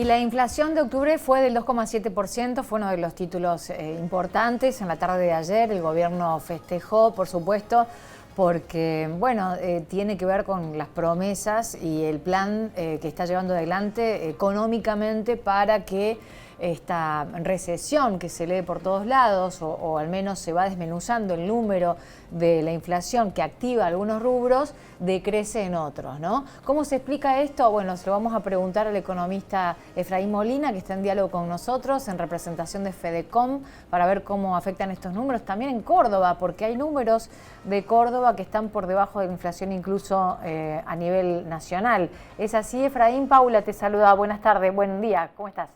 la inflación de octubre fue del 2,7%, fue uno de los títulos importantes. En la tarde de ayer el gobierno festejó, por supuesto, porque bueno, tiene que ver con las promesas y el plan que está llevando adelante económicamente para que esta recesión que se lee por todos lados, o al menos se va desmenuzando el número de la inflación que activa algunos rubros, decrece en otros, ¿no? ¿Cómo se explica esto? Bueno, se lo vamos a preguntar al economista Efraín Molina, que está en diálogo con nosotros, en representación de Fedecom, para ver cómo afectan estos números. También en Córdoba, porque hay números de Córdoba que están por debajo de la inflación incluso a nivel nacional. ¿Es así, Efraín? Paula te saluda. Buenas tardes, buen día. ¿Cómo estás?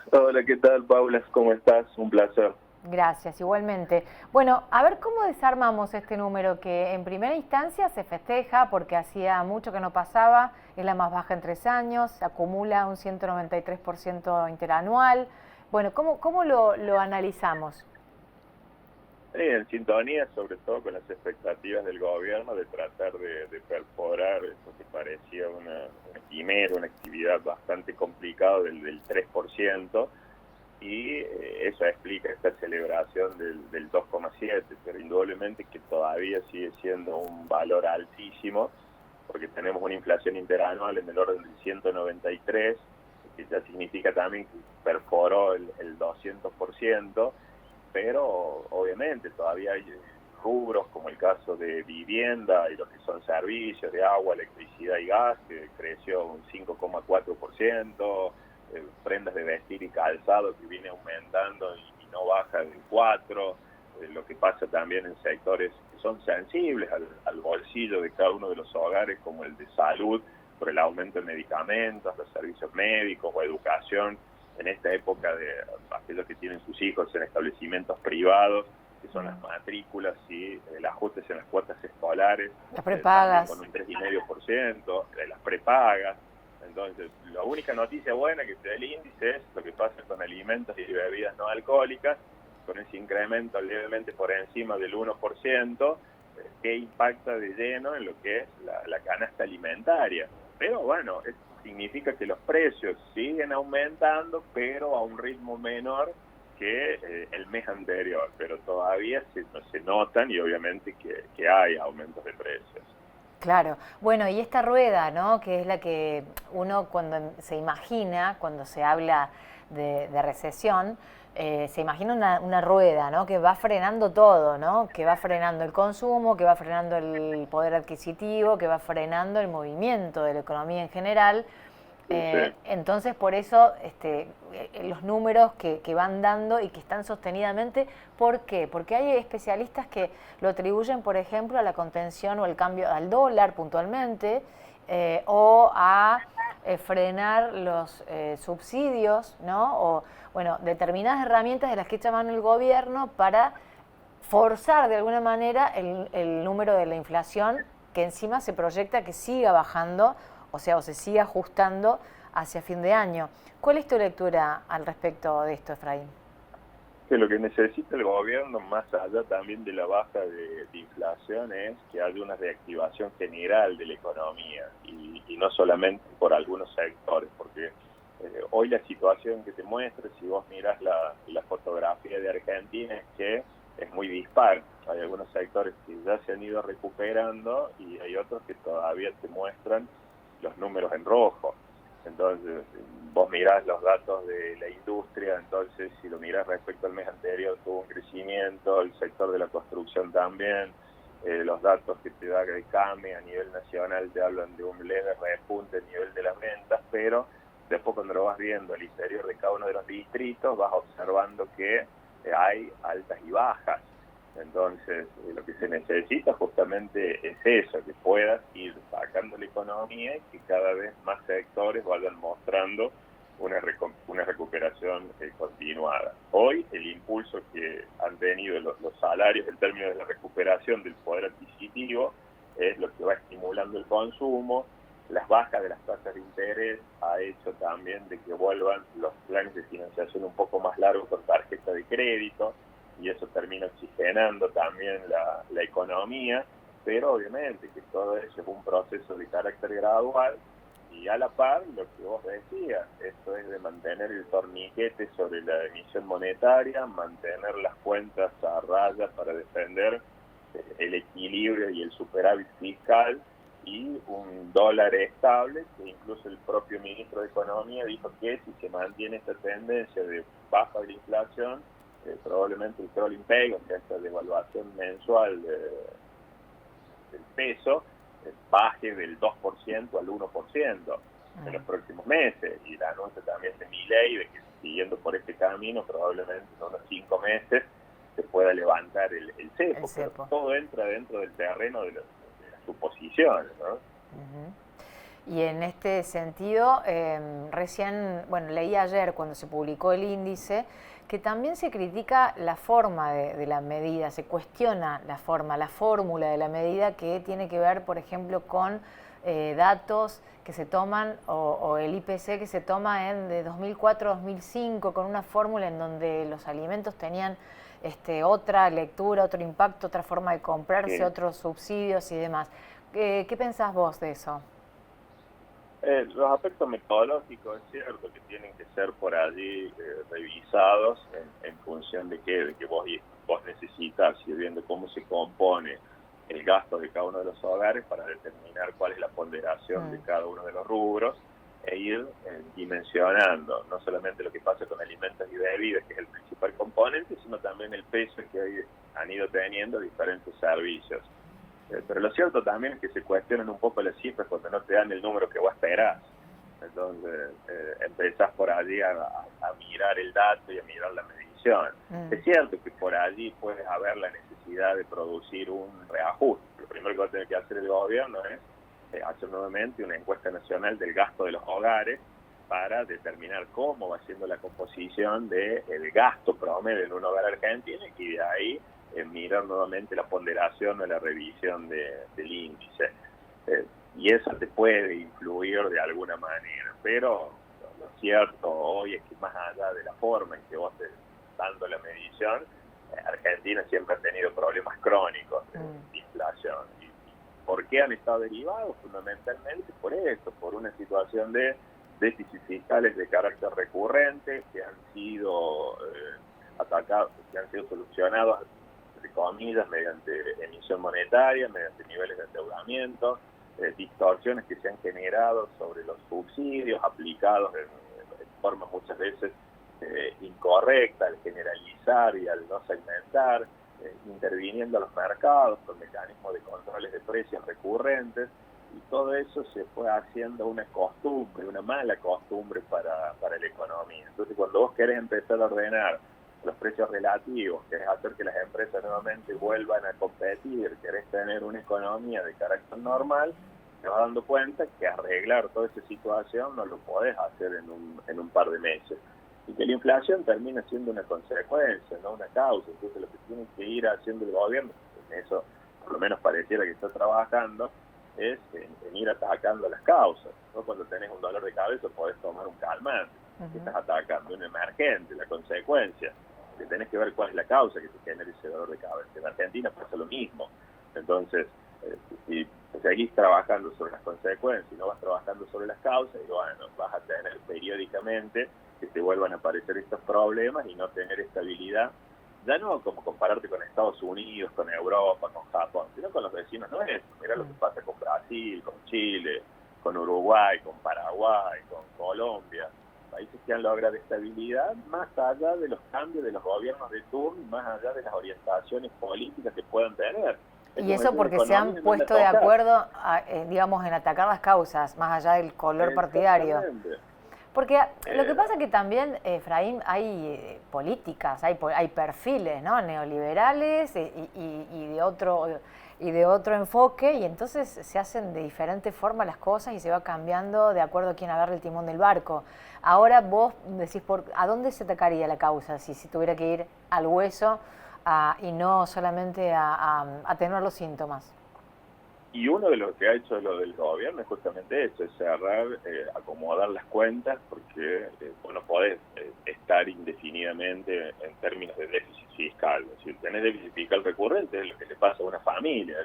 Hola, ¿qué tal, Paula? ¿Cómo estás? Un placer. Gracias, igualmente. Bueno, a ver cómo desarmamos este número que en primera instancia se festeja porque hacía mucho que no pasaba, es la más baja en 3 años, se acumula un 193% interanual. Bueno, ¿cómo lo analizamos? En sintonía, sobre todo con las expectativas del gobierno de tratar de perforar eso que parecía una quimera, una actividad bastante complicada del 3%, y eso explica esta celebración del 2,7, pero indudablemente que todavía sigue siendo un valor altísimo, porque tenemos una inflación interanual en el orden del 193, que ya significa también que perforó el 200%, pero obviamente todavía hay rubros como el caso de vivienda y lo que son servicios de agua, electricidad y gas, que creció un 5,4%, prendas de vestir y calzado que viene aumentando y no baja del 4%, lo que pasa también en sectores que son sensibles al bolsillo de cada uno de los hogares, como el de salud, por el aumento de medicamentos, los servicios médicos o educación, en esta época de aquellos que tienen sus hijos en establecimientos privados, que son las matrículas y el ajuste en las cuotas escolares, las prepagas, con un 3,5%, las prepagas. Entonces, la única noticia buena que te da el índice es lo que pasa con alimentos y bebidas no alcohólicas, con ese incremento levemente por encima del 1%, que impacta de lleno en lo que es la canasta alimentaria. Pero bueno, esto significa que los precios siguen aumentando, pero a un ritmo menor que el mes anterior, pero todavía se notan y obviamente que hay aumentos de precios. Claro. Bueno, y esta rueda, ¿no?, que es la que uno cuando se imagina, cuando se habla de recesión, se imagina una rueda, ¿no?, que va frenando todo, ¿no?, que va frenando el consumo, que va frenando el poder adquisitivo, que va frenando el movimiento de la economía en general. Entonces, por eso los números que van dando y que están sostenidamente, ¿por qué? Porque hay especialistas que lo atribuyen, por ejemplo, a la contención o al cambio al dólar puntualmente, o a frenar los subsidios, ¿no? O, bueno, determinadas herramientas de las que echa mano el gobierno para forzar de alguna manera el número de la inflación, que encima se proyecta que siga bajando, o sea, o se siga ajustando hacia fin de año. ¿Cuál es tu lectura al respecto de esto, Efraín? Que lo que necesita el gobierno, más allá también de la baja de inflación, es que haya una reactivación general de la economía y no solamente por algunos sectores, porque hoy la situación que te muestra, si vos miras la fotografía de Argentina, es que es muy dispar. Hay algunos sectores que ya se han ido recuperando y hay otros que todavía te muestran los números en rojo. Entonces, vos mirás los datos de la industria, entonces si lo mirás respecto al mes anterior tuvo un crecimiento, el sector de la construcción también, los datos que te da el CAME a nivel nacional te hablan de un leve repunte a nivel de las ventas, pero después cuando lo vas viendo al interior de cada uno de los distritos vas observando que hay altas y bajas. Entonces, lo que se necesita justamente es eso, que puedas ir sacando la economía y que cada vez más sectores vayan mostrando una recuperación continuada. Hoy, el impulso que han tenido los salarios en términos de la recuperación del poder adquisitivo es lo que va estimulando el consumo. Las bajas de las tasas de interés ha hecho también de que vuelvan los planes de financiación un poco más largos con tarjeta de crédito, y eso termina oxigenando también la economía, pero obviamente que todo eso es un proceso de carácter gradual Y a la par, lo que vos decías, esto es de mantener el torniquete sobre la emisión monetaria, mantener las cuentas a raya para defender el equilibrio y el superávit fiscal, y un dólar estable, que incluso el propio ministro de Economía dijo que si se mantiene esta tendencia de baja de la inflación, probablemente el crawling peg, o sea, esta devaluación mensual del peso, baje del 2% al 1% en los próximos meses. Y el anuncio también de Milei de que siguiendo por este camino, probablemente en unos 5 meses se pueda levantar el cepo. Pero todo entra dentro del terreno de las suposiciones, ¿no? Y en este sentido, recién, bueno, leí ayer cuando se publicó el índice, que también se critica la forma de la medida, se cuestiona la fórmula de la medida, que tiene que ver, por ejemplo, con datos que se toman, o el IPC que se toma de 2004-2005, con una fórmula en donde los alimentos tenían otra lectura, otro impacto, otra forma de comprarse, otros subsidios y demás. ¿Qué pensás vos de eso? Los aspectos metodológicos, es cierto que tienen que ser por allí revisados en función de que vos necesitas, y viendo cómo se compone el gasto de cada uno de los hogares para determinar cuál es la ponderación de cada uno de los rubros, e ir dimensionando no solamente lo que pasa con alimentos y bebidas, que es el principal componente, sino también el peso que hoy han ido teniendo diferentes servicios. Pero lo cierto también es que se cuestionan un poco las cifras cuando no te dan el número que vos esperás. Entonces empezás por allí a mirar el dato y a mirar la medición. Es cierto que por allí puede haber la necesidad de producir un reajuste. Lo primero que va a tener que hacer el gobierno es hacer nuevamente una encuesta nacional del gasto de los hogares para determinar cómo va siendo la composición del gasto promedio en un hogar argentino, y de ahí mirar nuevamente la ponderación o la revisión del índice. Y eso te puede influir de alguna manera, pero lo cierto hoy es que más allá de la forma en que vos estés dando la medición, Argentina siempre ha tenido problemas crónicos de inflación. ¿Y por qué han estado derivados? Fundamentalmente por eso, por una situación de déficits fiscales de carácter recurrente que han sido atacados, que han sido solucionados, entre comillas, mediante emisión monetaria, mediante niveles de endeudamiento, distorsiones que se han generado sobre los subsidios aplicados en forma muchas veces incorrecta, al generalizar y al no segmentar, interviniendo a los mercados con mecanismos de controles de precios recurrentes, y todo eso se fue haciendo una costumbre, una mala costumbre para la economía. Entonces, cuando vos querés empezar a ordenar los precios relativos, querés hacer que las empresas nuevamente vuelvan a competir, querés tener una economía de carácter normal, te vas dando cuenta que arreglar toda esa situación no lo podés hacer en un par de meses, y que la inflación termina siendo una consecuencia, no una causa. Entonces lo que tiene que ir haciendo el gobierno, en eso por lo menos pareciera que está trabajando, es en ir atacando las causas, ¿no? Cuando tenés un dolor de cabeza podés tomar un calmante, que estás atacando un emergente, la consecuencia, que tenés que ver cuál es la causa que te genera ese dolor de cabeza. En Argentina pasa lo mismo. Entonces, si seguís trabajando sobre las consecuencias y no vas trabajando sobre las causas, y bueno, vas a tener periódicamente que te vuelvan a aparecer estos problemas y no tener estabilidad, ya no como compararte con Estados Unidos, con Europa, con Japón, sino con los vecinos nuestros. Mirá lo que pasa con Brasil, con Chile, con Uruguay, con Paraguay, con Colombia, países que han logrado estabilidad más allá de los cambios de los gobiernos de turno, más allá de las orientaciones políticas que puedan tener. Y eso porque se han puesto de acuerdo, digamos, en atacar las causas, más allá del color partidario. Porque lo que pasa es que también, Efraín, hay políticas, hay perfiles, ¿no?, neoliberales y de otro enfoque, y entonces se hacen de diferente forma las cosas y se va cambiando de acuerdo a quién agarre el timón del barco. Ahora vos decís, ¿a dónde se atacaría la causa si tuviera que ir al hueso y no solamente a tener los síntomas? Y uno de los que ha hecho lo del gobierno es justamente eso, es cerrar, acomodar las cuentas, porque vos no podés estar indefinidamente en términos de déficit fiscal. Si tenés déficit fiscal recurrente, es lo que le pasa a una familia.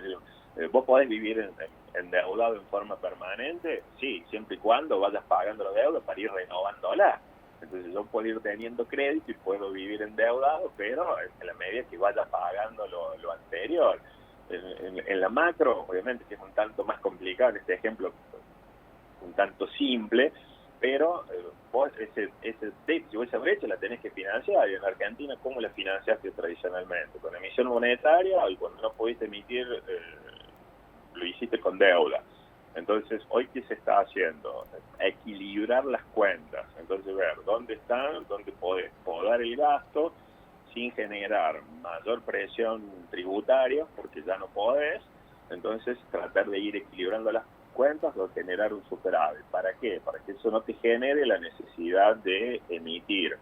Vos podés vivir endeudado en forma permanente, sí, siempre y cuando vayas pagando la deuda para ir renovándola. Entonces yo puedo ir teniendo crédito y puedo vivir endeudado, pero en la medida que vaya pagando lo anterior. En la macro, obviamente, que es un tanto más complicado, en este ejemplo, un tanto simple, pero vos ese déficit o esa brecha la tenés que financiar. Y en Argentina, ¿cómo la financiaste tradicionalmente? Con emisión monetaria, y cuando no pudiste emitir, lo hiciste con deuda. Entonces, hoy, ¿qué se está haciendo? Equilibrar las cuentas. Entonces, ver dónde están, dónde podés podar el gasto sin generar mayor presión tributaria, porque ya no podés. Entonces, tratar de ir equilibrando las cuentas o generar un superávit. ¿Para qué? Para que eso no te genere la necesidad de emitir.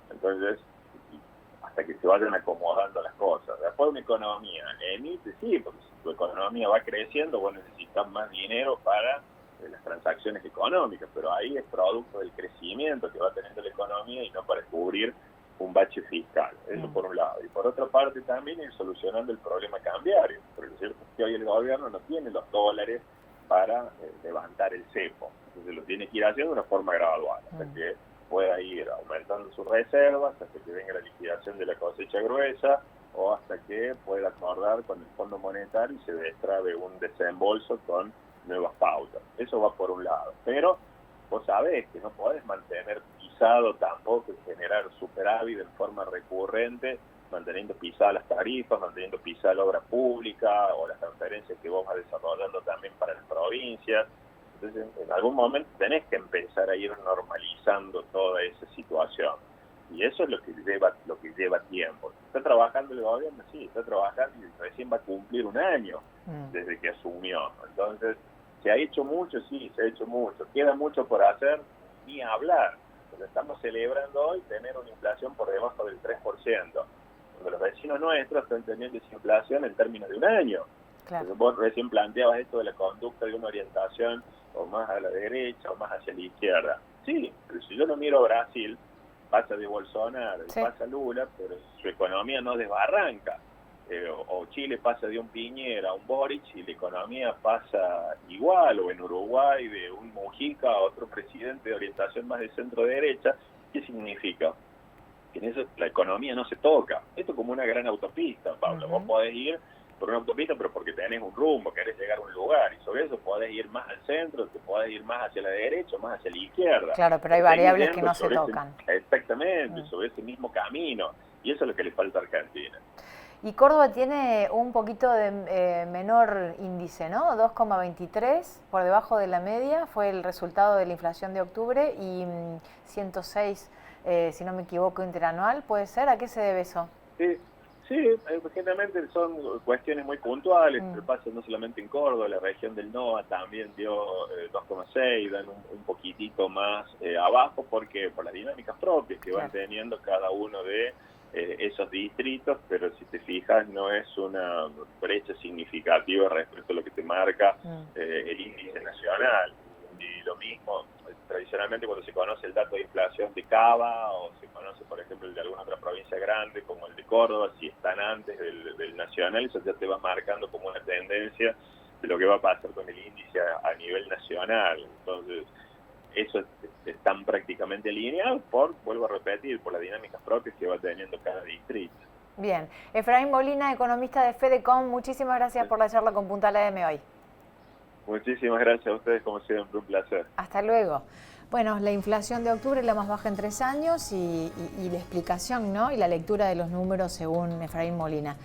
Entonces, hasta que se vayan acomodando las cosas. Después una economía emite, sí, porque si tu economía va creciendo, vos necesitas más dinero para las transacciones económicas, pero ahí es producto del crecimiento que va teniendo la economía y no para cubrir un bache fiscal. Eso por un lado. Y por otra parte también ir solucionando el problema cambiario, porque es cierto que hoy el gobierno no tiene los dólares para levantar el cepo. Entonces lo tiene que ir haciendo de una forma gradual, hasta que pueda ir aumentando sus reservas, hasta que venga la liquidación de la cosecha gruesa, o hasta que pueda acordar con el Fondo Monetario y se destrabe un desembolso con nuevas pautas. Eso va por un lado. Pero vos sabés que no podés mantener pisado tampoco y generar superávit en forma recurrente, manteniendo pisadas las tarifas, manteniendo pisada la obra pública o las transferencias que vos vas desarrollando también para las provincias. Entonces, en algún momento tenés que empezar a ir normalizando toda esa situación. Y eso es lo que lleva tiempo. ¿Está trabajando el gobierno? Sí, está trabajando y recién va a cumplir un año desde que asumió. Entonces, ¿se ha hecho mucho? Sí, se ha hecho mucho. ¿Queda mucho por hacer? Ni hablar. Porque estamos celebrando hoy tener una inflación por debajo del 3%. Cuando los vecinos nuestros están teniendo esa inflación en términos de un año. Claro. Vos recién planteabas esto de la conducta de una orientación o más a la derecha o más hacia la izquierda. Sí, pero si yo no miro a Brasil, pasa de Bolsonaro y pasa Lula, pero su economía no desbarranca. O Chile pasa de un Piñera a un Boric y la economía pasa igual, o en Uruguay de un Mujica a otro presidente de orientación más de centro-derecha. ¿Qué significa? Que en eso la economía no se toca. Esto es como una gran autopista, Pablo. Vos podés ir por una autopista, pero porque tenés un rumbo, querés llegar a un lugar, y sobre eso podés ir más al centro, te podés ir más hacia la derecha o más hacia la izquierda. Claro, pero hay variables que no se tocan. Exactamente, sobre ese mismo camino, y eso es lo que le falta a Argentina. Y Córdoba tiene un poquito de menor índice, ¿no? 2,23, por debajo de la media, fue el resultado de la inflación de octubre, y 106, si no me equivoco, interanual, ¿puede ser? ¿A qué se debe eso? Sí, generalmente son cuestiones muy puntuales, pero pasa no solamente en Córdoba, la región del NOA también dio 2,6, dan un poquitito más abajo, porque por las dinámicas propias que van teniendo cada uno de esos distritos, pero si te fijas no es una brecha significativa respecto a lo que te marca el índice nacional. Y lo mismo, tradicionalmente cuando se conoce el dato de inflación de Cava o se conoce, por ejemplo, el de alguna otra provincia grande como el de Córdoba, si están antes del nacional, eso ya te va marcando como una tendencia de lo que va a pasar con el índice a nivel nacional. Entonces, eso están prácticamente alineados vuelvo a repetir, por las dinámicas propias que va teniendo cada distrito. Bien. Efraín Molina, economista de Fedecom, muchísimas gracias por la charla con Puntal AM hoy. Muchísimas gracias a ustedes, como siempre, un placer. Hasta luego. Bueno, la inflación de octubre es la más baja en 3 años y la explicación, ¿no? Y la lectura de los números según Efraín Molina.